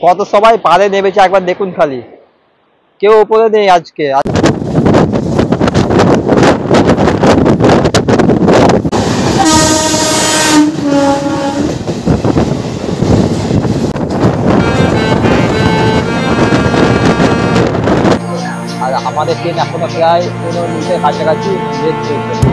কত সবাই পাড়ে নেমেছে একবার দেখুন খালি, কেউ উপরে নেই আজকে। আর আমাদের ট্রেন এখনো প্রায় 15 মিনিটের কাছাকাছি লেট চলছে।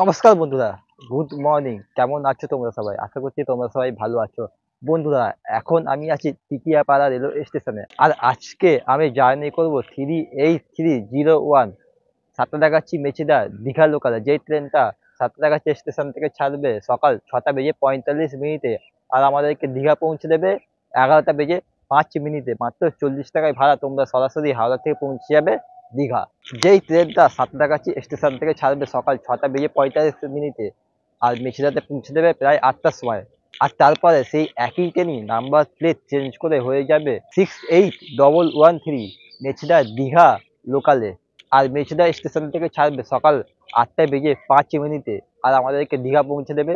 নমস্কার বন্ধুরা, গুড মর্নিং। কেমন আছো তোমরা সবাই? আশা করছি তোমরা সবাই ভালো আছো। বন্ধুরা, এখন আমি আছি টিকিয়াপাড়া রেলওয়ে স্টেশনে। আর আজকে আমি জার্নি করব 38301 সাঁতরাগাছি মেচেদা দীঘা লোকালে। যেই ট্রেনটা সাঁতরাগাছি স্টেশন থেকে ছাড়বে সকাল 6টা বেজে 45 মিনিটে, আর আমাদেরকে দীঘা পৌঁছে দেবে 11টা বেজে 5 মিনিটে। মাত্র 40 টাকায় ভাড়া তোমরা সরাসরি হাওড়া থেকে পৌঁছে যাবে দীঘা। যেই ট্রেনটা সাঁতরাগাছি স্টেশন থেকে ছাড়বে সকাল 6টা বেজে 45 মিনিটে, আর মেচেদাতে পৌঁছে দেবে প্রায় 8টার সময়। আর তারপরে সেই একই ট্রেনই নাম্বার প্লেট চেঞ্জ করে হয়ে যাবে 68113 মেচেদা দীঘা লোকালে। আর মেচেদা স্টেশন থেকে ছাড়বে সকাল 8টা বেজে 5 মিনিটে, আর আমাদেরকে দীঘা পৌঁছে দেবে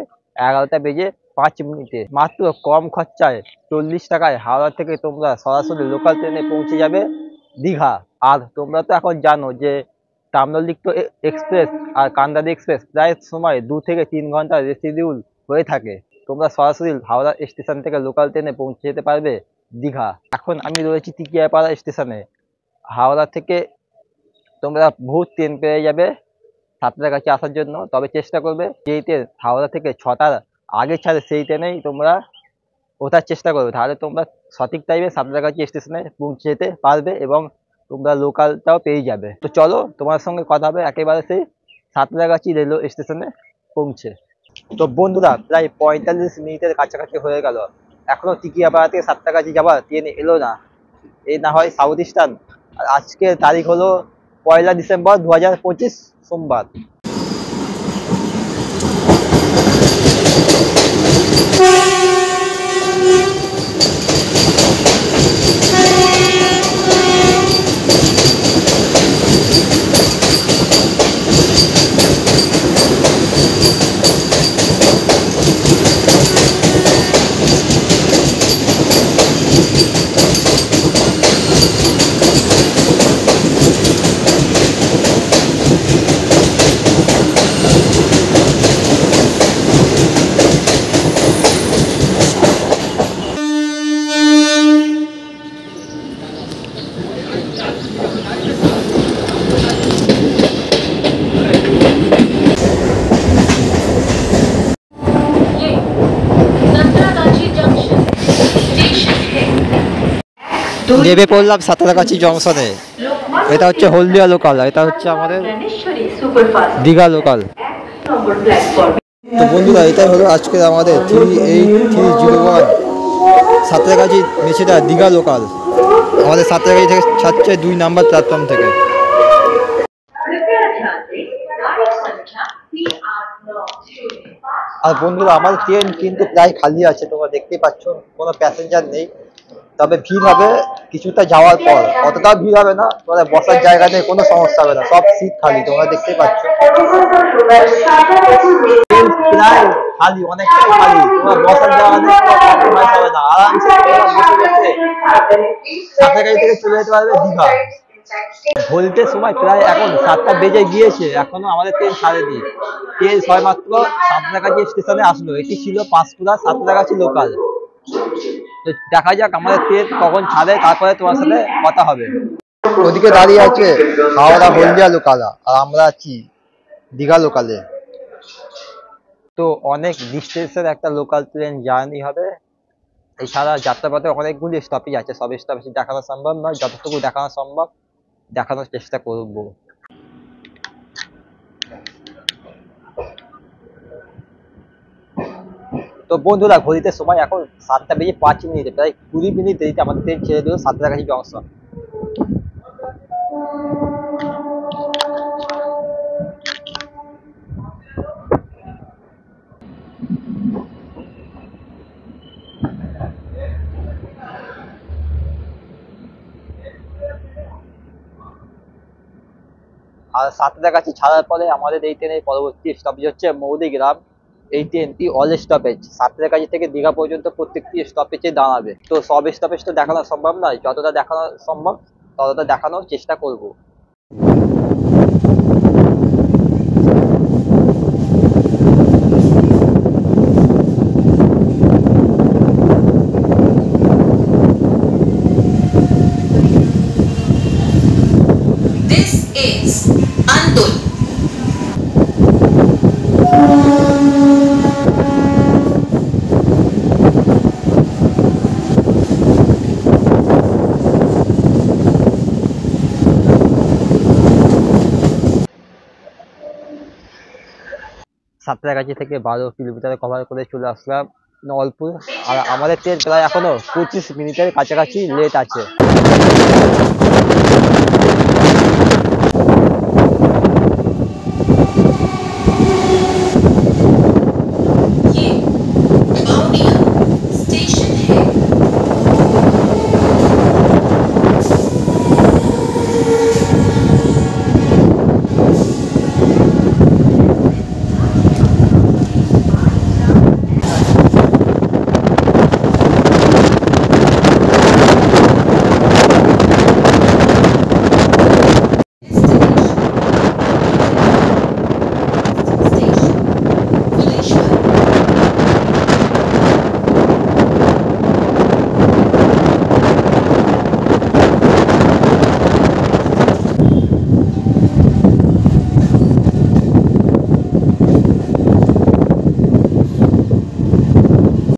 11টা বেজে 5 মিনিটে। মাত্র কম খরচায় 40 টাকায় হাওড়া থেকে তোমরা সরাসরি লোকাল ট্রেনে পৌঁছে যাবে দীঘা। আর তোমরা তো এখন জানো যে তাম্রলিপ্ত এক্সপ্রেস আর কান্দাদি এক্সপ্রেস প্রায় সময় 2 থেকে 3 ঘন্টা রেসিডিউল হয়ে থাকে। তোমরা সরাসরি হাওড়া স্টেশন থেকে লোকাল ট্রেনে পৌঁছে যেতে পারবে দীঘা। এখন আমি রয়েছি টিকিয়াপাড়া স্টেশনে। হাওড়া থেকে তোমরা বহুত ট্রেন পেয়ে যাবে সাঁতরাগাছি আসার জন্য, তবে চেষ্টা করবে যেই ট্রেন হাওড়া থেকে 6টার আগে ছাড়ে সেই ট্রেনেই তোমরা ওঠার চেষ্টা করবে। তাহলে তোমরা সঠিক টাইমে সাঁতরাগাছি স্টেশনে পৌঁছে যেতে পারবে এবং তোমরা লোকালটাও পেয়ে যাবে। তো চলো তোমার সঙ্গে কথা হবে একেবারে সেই সাঁতরাগাছি রেলওয়ে স্টেশনে পৌঁছে। তো বন্ধুরা, প্রায় 45 মিনিটের কাছাকাছি হয়ে গেল, এখনো টিকিয়াপাড়া থেকে সাঁতরাগাছি যাবার ট্রেন এলো না। এই না হয় সাউথ ইস্টার্ন। আর আজকের তারিখ হলো 1 ডিসেম্বর 2025 সোমবার। নেমে পড়লাম সাঁতরাগাছি জংশনে। এটা হচ্ছে হলদিয়া লোকাল, এটা হচ্ছে আমাদের দীঘা লোকাল। তো বন্ধুরা, এটাই হলো আজকের আমাদের 38301 সাঁতরাগাছি মেচেদা দীঘা লোকাল। আমাদের সাঁতরাগাছি থেকে ছাড়ছে 2 নাম্বার প্ল্যাটফর্ম থেকে। আর বন্ধুরা, আমাদের ট্রেন কিন্তু প্রায় খালি আছে, তোমরা দেখতেই পাচ্ছ কোনো প্যাসেঞ্জার নেই। তবে ভিড় হবে কিছুটা যাওয়ার পর, অতটাও ভিড় হবে না। তোমাদের বসার জায়গা নেই, কোনো সমস্যা হবে না, সব সিট খালি, তোমরা দেখতেই পাচ্ছ প্রায় খালি, অনেকটাই খালি। তোমার বসার জায়গা নেই, কম্প্রোমাইজ হবে না, আরামসে তোমরা বসে বসে সাঁতরাগাছি থেকে চলে যেতে পারবে দীঘা। বলতে সময় প্রায় এখন 7টা বেজে গিয়েছে, এখনো আমাদের ট্রেন ছাড়েনি। ট্রেন সবেমাত্র সাঁতরাগাছি স্টেশনে আসলো। এটি ছিল পাঁশকুড়া সাঁতরাগাছি লোকাল। তো দেখা যাক আমাদের ট্রেন কখন ছাড়ে, তারপরে তোমার সাথে কথা হবে। ওদিকে দাঁড়িয়ে আছে হাওড়া হলদিয়া লোকাল, আর আমরা আছি দীঘা লোকালে। তো অনেক ডিস্টেন্সের একটা লোকাল ট্রেন জার্নি হবে। এছাড়া যাত্রাপথে অনেকগুলি স্টপেজ আছে, সব স্টপেজ দেখানো সম্ভব নয়, যতটুকু দেখানো সম্ভব দেখানোর চেষ্টা করব। তো বন্ধুরা, ঘড়িতে সময় এখন 7টা বেজে 5 মিনিট, প্রায় 20 মিনিট দেরিতে আমাদের ট্রেন ছেড়ে দিল সাঁতরাগাছি জংশন। আর সাঁতরাগাছি ছাড়ার পরে আমাদের এই ট্রেনের পরবর্তী স্টপেজ হচ্ছে মৌলিগ্রাম। এই ট্রেনটি অল স্টপেজ, সাঁতরাগাছি থেকে দীঘা পর্যন্ত প্রত্যেকটি স্টপেজে দাঁড়াবে। তো সব স্টপেজ তো দেখানো সম্ভব নয়, যতটা দেখানো সম্ভব ততটা দেখানোর চেষ্টা করব। This is Andul. সাঁতরাগাছি থেকে 12 কিলোমিটার কভার করে চলে আসলাম নলপুর। আর আমাদের ট্রেন প্রায় এখনো 25 মিনিটের কাছাকাছি লেট আছে। ये बावनिया स्टेशन है। Station Bhubaneswar।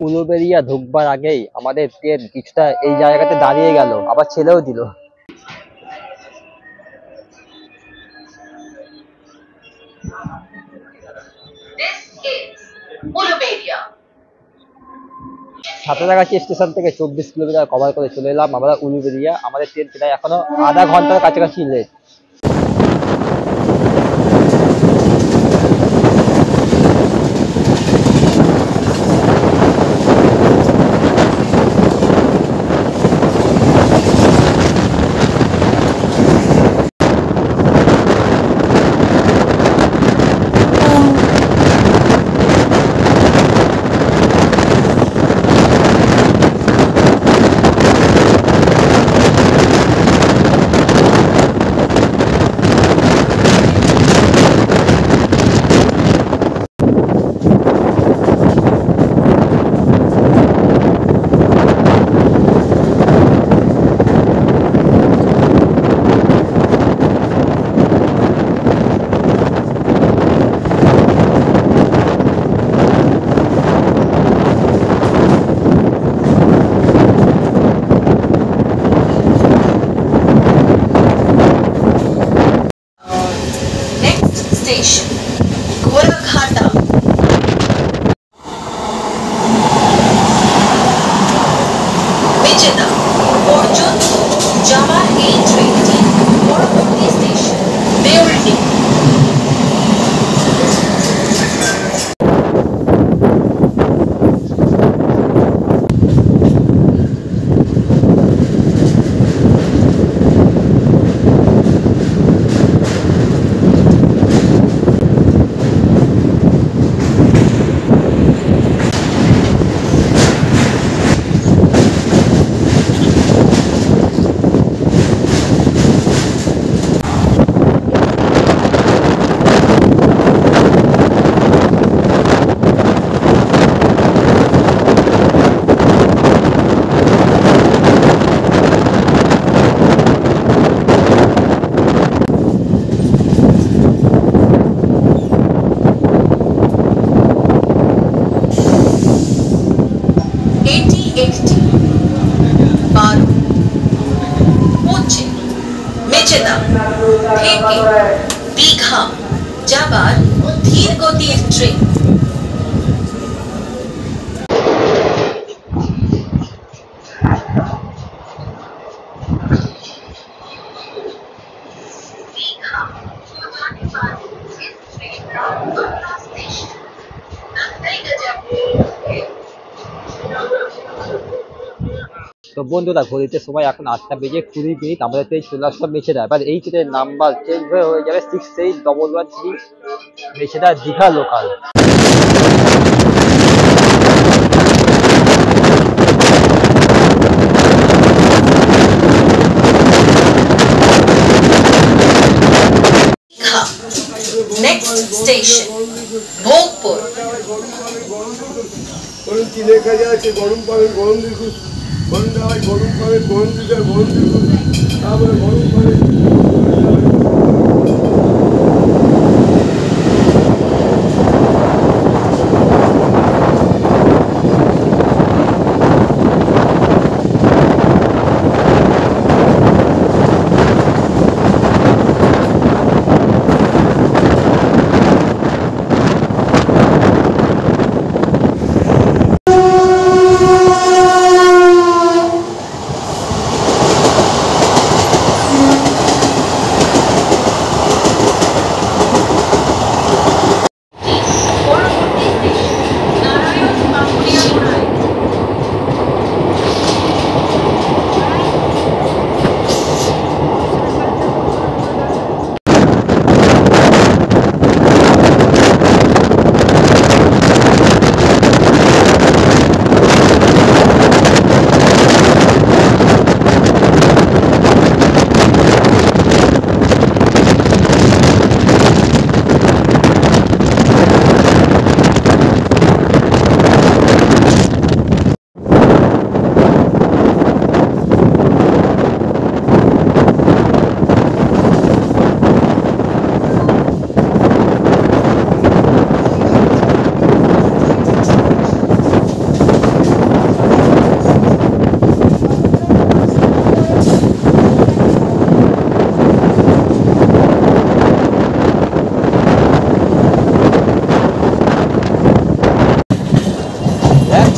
উলুবেড়িয়া ঢুকবার আগেই আমাদের ট্রেন কিছুটা এই জায়গাতে দাঁড়িয়ে গেল, আবার ছেড়েও দিল। This is Uluberia। Santragachi station থেকে 24 কিলোমিটার কভার করে চলে এলাম আমরা উলুবেড়িয়া। আমাদের ট্রেন প্রায় এখনো আধা ঘন্টার কাছাকাছি লেট। Next station Gorakhata। বিজেতা পর্যন্ত যাওয়ার এই ট্রেনটি পরবর্তী স্টেশন দেউলটি। শিয়ালদা থেকে দীঘা যাবার ধীর গতির ট্রেন। তো বন্ধুরা ঘড়িতে সময় এখন 8:20 আমাদের ট্রেন চলে আসলো মেছেদা। এবার এই ট্রেনের নাম্বার চেঞ্জ হয়ে যাবে 6811 Mecheda Digha local. Next station, Bhogpur. কি লেখা যাচ্ছে? গরম পাবেন গরম দিকুন, গরম দাওয়ায় গরম পাবেন গরম দিতে গরম দিকুন, তারপরে গরম পাবেন।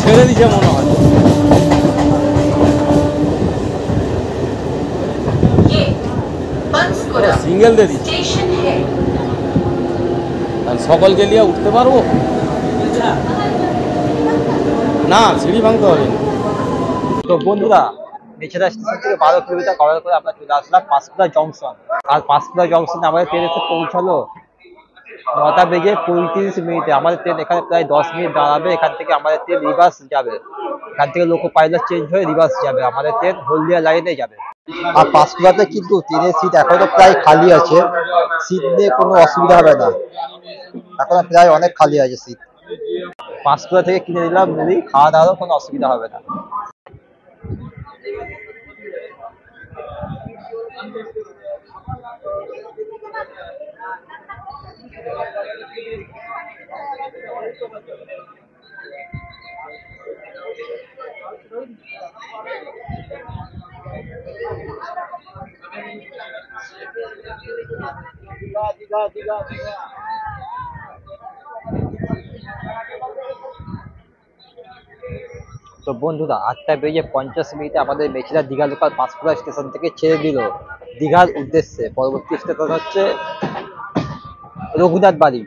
ছেড়ে দিছে মনে হয়। ये पंचकुला সিঙ্গেল দিয়ে দিচ্ছে। स्टेशन है। আর সকলকে নিয়ে উঠতে পারবো না, সিঁড়ি ভাঙতে হবে। তো বন্ধুরা মেছেদা স্টেশন থেকে 12 কিলোমিটার কভার করে আমরা চলে আসলাম পাঁশকুড়া জংশন। আর পাঁশকুড়া জংশনে আমাদের ট্রেন এসে পৌঁছালো 9:35 আমাদের ট্রেন এখানে প্রায় 10 মিনিট দাঁড়াবে। এখান থেকে আমাদের ট্রেন রিভার্স যাবে। এখান থেকে লোকো পাইলট চেঞ্জ হয়ে রিভার্স যাবে, আমাদের ট্রেন হলদিয়া লাইনে যাবে। আর পাঁশকুড়াতে কিন্তু ট্রেনের সিট এখনো প্রায় খালি আছে, সিট নিয়ে কোনো অসুবিধা হবে না, এখনো প্রায় অনেক খালি আছে সিট। পাঁশকুড়া থেকে কিনে নিলাম মুড়ি, খাওয়া দাওয়ারও কোনো অসুবিধা হবে না। তো বন্ধুরা 8:50 আমাদের মেছেদা দীঘা লোকাল পাঁশকুড়া স্টেশন থেকে ছেড়ে দিল দীঘার উদ্দেশ্যে। পরবর্তী স্টেশন হচ্ছে রঘুনাথ বাড়ি।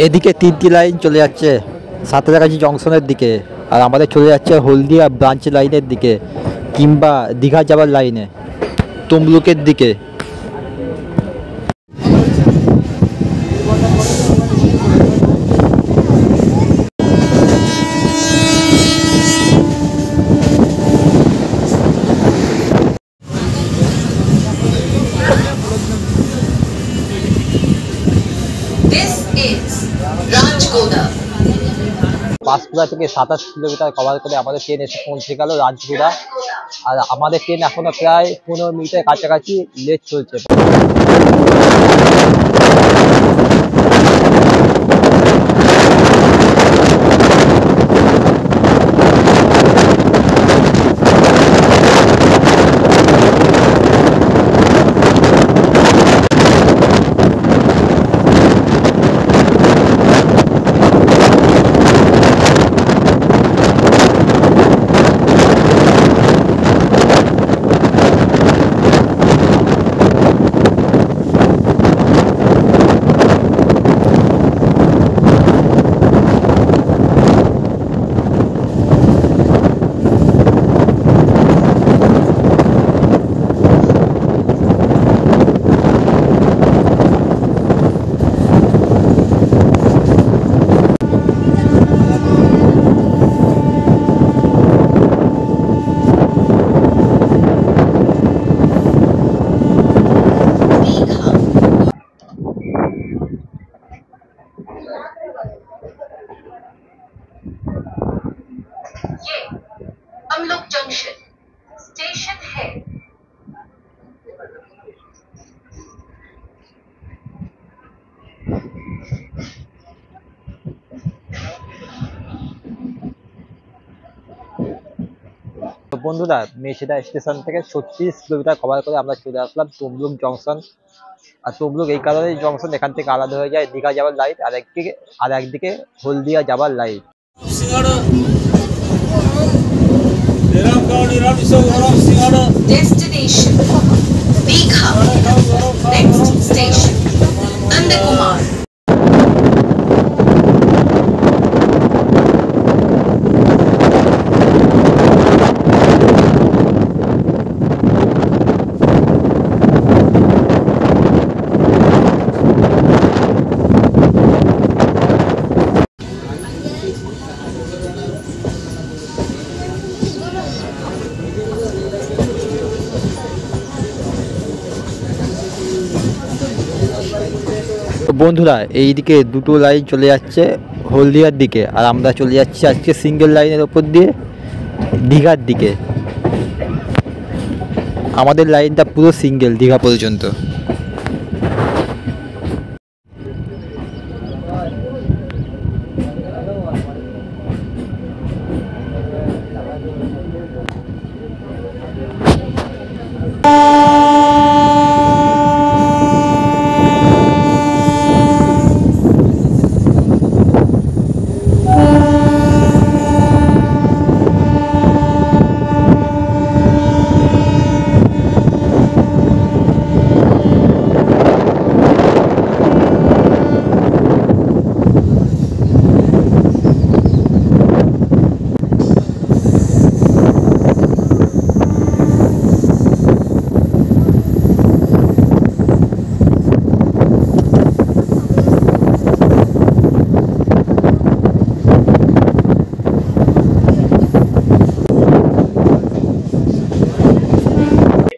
এদিকে 3টি লাইন চলে যাচ্ছে সাঁতরাগাছি জংশনের দিকে, আর আমাদের চলে যাচ্ছে হলদিয়া ব্রাঞ্চ লাইনের দিকে কিংবা দীঘা যাওয়ার লাইনে তমলুকের দিকে। পাঁশকুড়া থেকে 27 কিলোমিটার কভার করে আমাদের ট্রেন এসে পৌঁছে গেল রাজপুরা। আর আমাদের ট্রেন এখনো প্রায় 15 মিনিটের কাছাকাছি লেট চলছে। ये अमलोक जंक्शन स्टेशन है। তো বন্ধুরা, মেছেদা স্টেশন থেকে 36 কিলোমিটার কভার করে আমরা চলে আসলাম তমলুক জংশন। আর তমলুক এই কারণেই জংশন, এখান থেকে আলাদা হয়ে যায় দীঘা যাওয়ার লাইন, আর একদিকে হলদিয়া যাবার line. Destination Digha. Next station Nandakumar. তো বন্ধুরা, এইদিকে দুটো লাইন চলে যাচ্ছে হলদিয়ার দিকে, আর আমরা চলে যাচ্ছি আজকে সিঙ্গেল লাইনের ওপর দিয়ে দীঘার দিকে। আমাদের লাইনটা পুরো সিঙ্গেল দীঘা পর্যন্ত।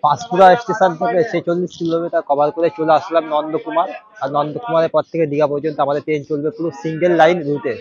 পাঁশকুড়া স্টেশন থেকে 46 কিলোমিটার কভার করে চলে আসলাম নন্দকুমার। আর নন্দকুমারের পর থেকে দীঘা পর্যন্ত আমাদের ট্রেন চলবে পুরো সিঙ্গেল লাইন রুটে।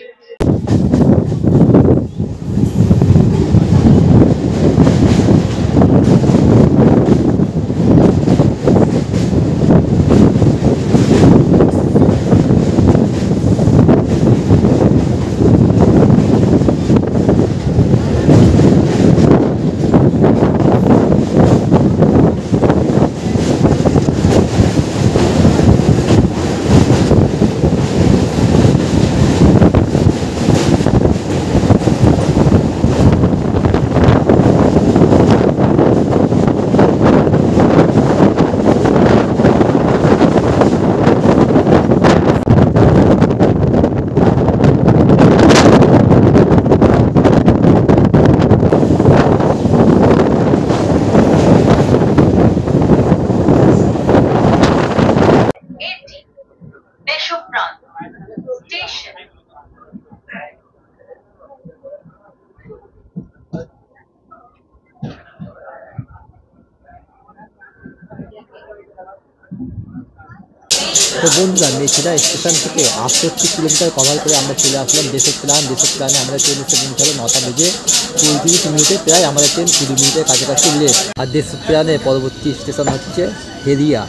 তো বন্ধুরা মেছেদা স্টেশন থেকে 68 কিলোমিটার কভার করে আমরা চলে আসলাম দেশপ্রাণে আমাদের ট্রেন এসে পৌঁছালো 9টা বেজে 35 মিনিটে, প্রায় আমাদের ট্রেন 20 মিনিটের কাছাকাছি লেট। আর দেশপ্রাণে পরবর্তী স্টেশন হচ্ছে হেরিয়া।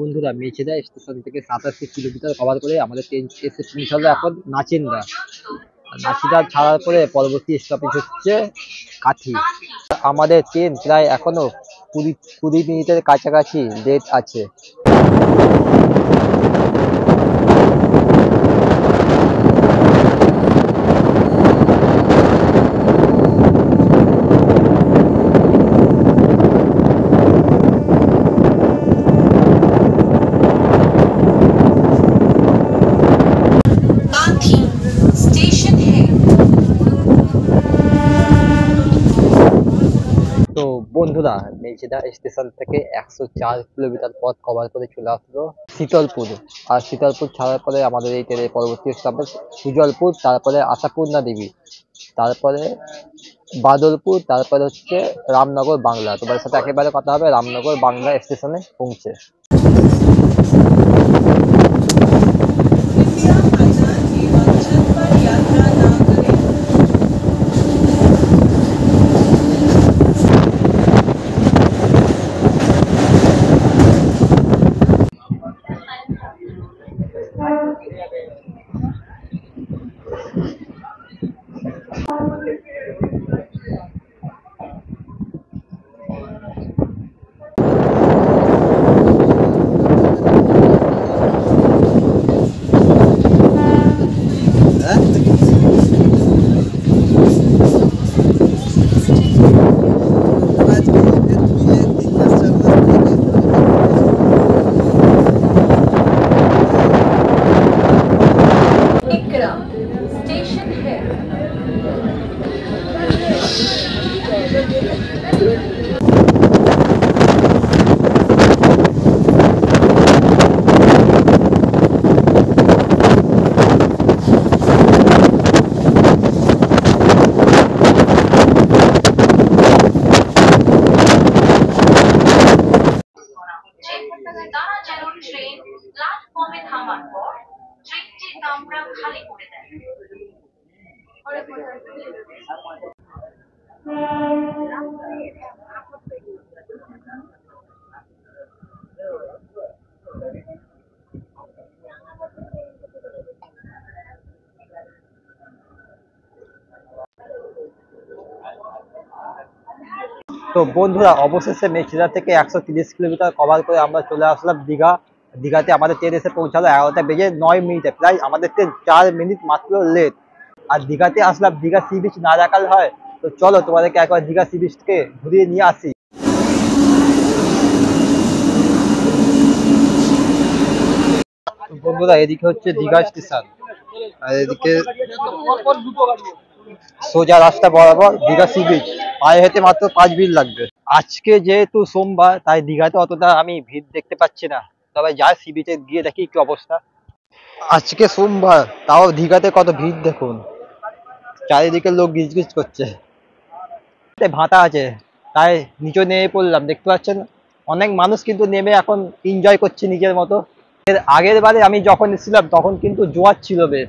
বন্ধুরা মেছেদা স্টেশন থেকে 87 কিলোমিটার কভার করে আমাদের ট্রেন এসে পৌঁছালো এখন নাচেন্দা। নাচিদা ছাড়ার পরে পরবর্তী স্টপেজ হচ্ছে কাঠি। আমাদের ট্রেন প্রায় এখনো 20 মিনিটের কাছাকাছি লেট আছে। काठी स्टेशन है। তো বন্ধুরা মেছেদা স্টেশন থেকে 104 কিলোমিটার পথ কভার করে চলে আসলো শীতলপুর। আর শীতলপুর ছাড়ার পরে আমাদের এই ট্রেনের পরবর্তী স্টপেজ সুজলপুর, তারপরে আশাপূর্ণা দেবী, তারপরে বাদলপুর, তারপরে হচ্ছে রামনগর বাংলা। তোমাদের সাথে একেবারে কথা হবে রামনগর বাংলা স্টেশনে পৌঁছে। इकरा स्टेशन है। তাড়াতাড়ি ট্রেন প্ল্যাটফর্মে থামার পর ট্রেনটি কামরা খালি করে দেয়। তো বন্ধুরা অবশেষে মেছেদা থেকে 130 কিলোমিটার কভার করে আমরা চলে আসলাম দীঘা। দীঘাতে আমাদের ট্রেন এসে পৌঁছালো 11টা বেজে 9 মিনিটে, প্রায় আমাদের ট্রেন 4 মিনিট মাত্র লেট। আর দীঘাতে আসলাম, দীঘা সি বিচ না দেখাল হয়। তো চলো তোমাদেরকে একবার দীঘা সি বিচকে ঘুরিয়ে নিয়ে আসি। তো বন্ধুরা এদিকে হচ্ছে দীঘা স্টেশন, আর এদিকে সোজা রাস্তা বরাবর দীঘা সি বিচ। পায়ে হেঁটে মাত্র 5 মিনিট লাগবে। আজকে যেহেতু সোমবার তাই দীঘাতে অতটা আমি ভিড় দেখতে পাচ্ছি না, তবে যাই সি বিচে গিয়ে দেখি কি অবস্থা। আজকে সোমবার তাও দীঘাতে কত ভিড় দেখুন, চারিদিকে লোক গিজগিজ করছে। ভাটা আছে তাই নিচে নেমে পড়লাম, দেখতে পাচ্ছেন অনেক মানুষ কিন্তু নেমে এখন এনজয় করছে নিজের মতো। এর আগের বারে আমি যখন এসেছিলাম তখন কিন্তু জোয়ার ছিল বেশ,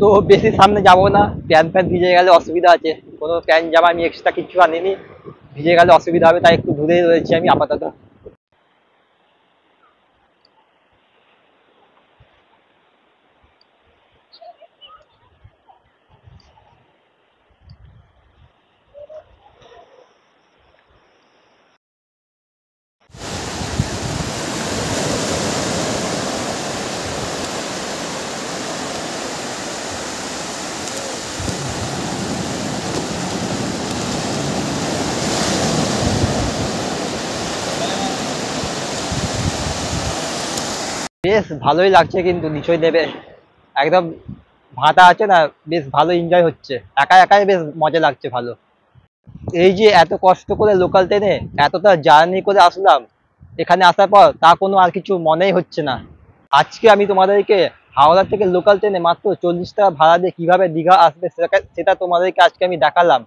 তো বেশি সামনে যাব না, প্যান্ট ভিজে গেলে অসুবিধা আছে। কোনো প্যান্ট জামা আমি এক্সট্রা কিছু আনিনি, ভিজে গেলে অসুবিধা হবে, তাই একটু দূরে রয়েছি আমি আপাতত। বেশ ভালোই লাগছে কিন্তু নিশ্চয় নেবে, একদম ভাটা আছে না, বেশ ভালো এনজয় হচ্ছে, একা একাই বেশ মজা লাগছে ভালো। এই যে এত কষ্ট করে লোকাল ট্রেনে এতটা জার্নি করে আসলাম, এখানে আসার পর তা কোনো আর কিছু মনেই হচ্ছে না। আজকে আমি তোমাদেরকে হাওড়া থেকে লোকাল ট্রেনে মাত্র 40 টাকা ভাড়া দিয়ে কিভাবে দীঘা আসবে সেটা তোমাদেরকে আজকে আমি দেখালাম।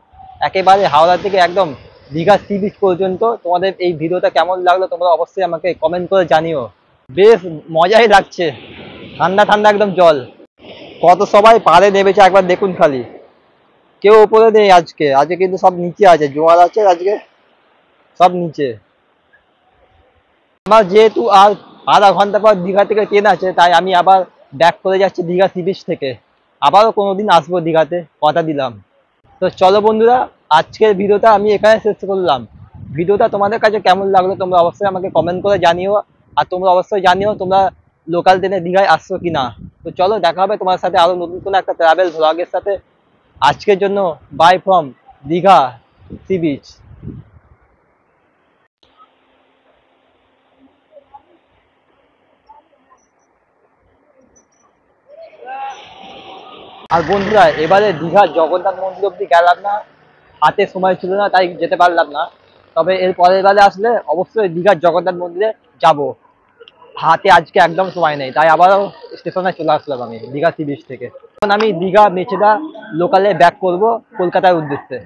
একেবারে হাওড়া থেকে একদম দীঘা সি বিচ পর্যন্ত। তোমাদের এই ভিডিওটা কেমন লাগলো তোমরা অবশ্যই আমাকে কমেন্ট করে জানিও। বেশ মজাই লাগছে, ঠান্ডা ঠান্ডা একদম জল। কত সবাই পাড়ে নেমেছে একবার দেখুন খালি, কেউ উপরে নেই আজকে, আজকে কিন্তু সব নিচে আছে, জোয়ার আছে আজকে, সব নিচে। আমার যেহেতু আর আধা ঘন্টা পর দীঘা থেকে ট্রেন আছে, তাই আমি আবার ব্যাক করে যাচ্ছি দীঘা সি বিচ থেকে। আবারও কোনোদিন আসবো দীঘাতে, কথা দিলাম। তো চলো বন্ধুরা, আজকের ভিডিওটা আমি এখানে শেষ করলাম। ভিডিওটা তোমাদের কাছে কেমন লাগলো তোমরা অবশ্যই আমাকে কমেন্ট করে জানিও। আর তোমরা অবশ্যই জানিও তোমরা লোকাল ট্রেনে দীঘায় আসছো কিনা। তো চলো, দেখা হবে তোমার সাথে আরো নতুন কোনো একটা ট্রাভেল ভ্লগের সাথে। আজকের জন্য bye from Digha sea beach. আর বন্ধুরা, এবারে দীঘার জগন্নাথ মন্দির অব্দি গেলাম না, হাতে সময় ছিল না তাই যেতে পারলাম না। তবে এর পরের বারে আসলে অবশ্যই দীঘার জগন্নাথ মন্দিরে যাব। হাতে আজকে একদম সময় নেই, তাই আবারও স্টেশনে চলে আসলাম আমি দীঘা সি বিচ থেকে। এখন আমি দীঘা মেচেদা লোকালে ব্যাক করব কলকাতার উদ্দেশ্যে।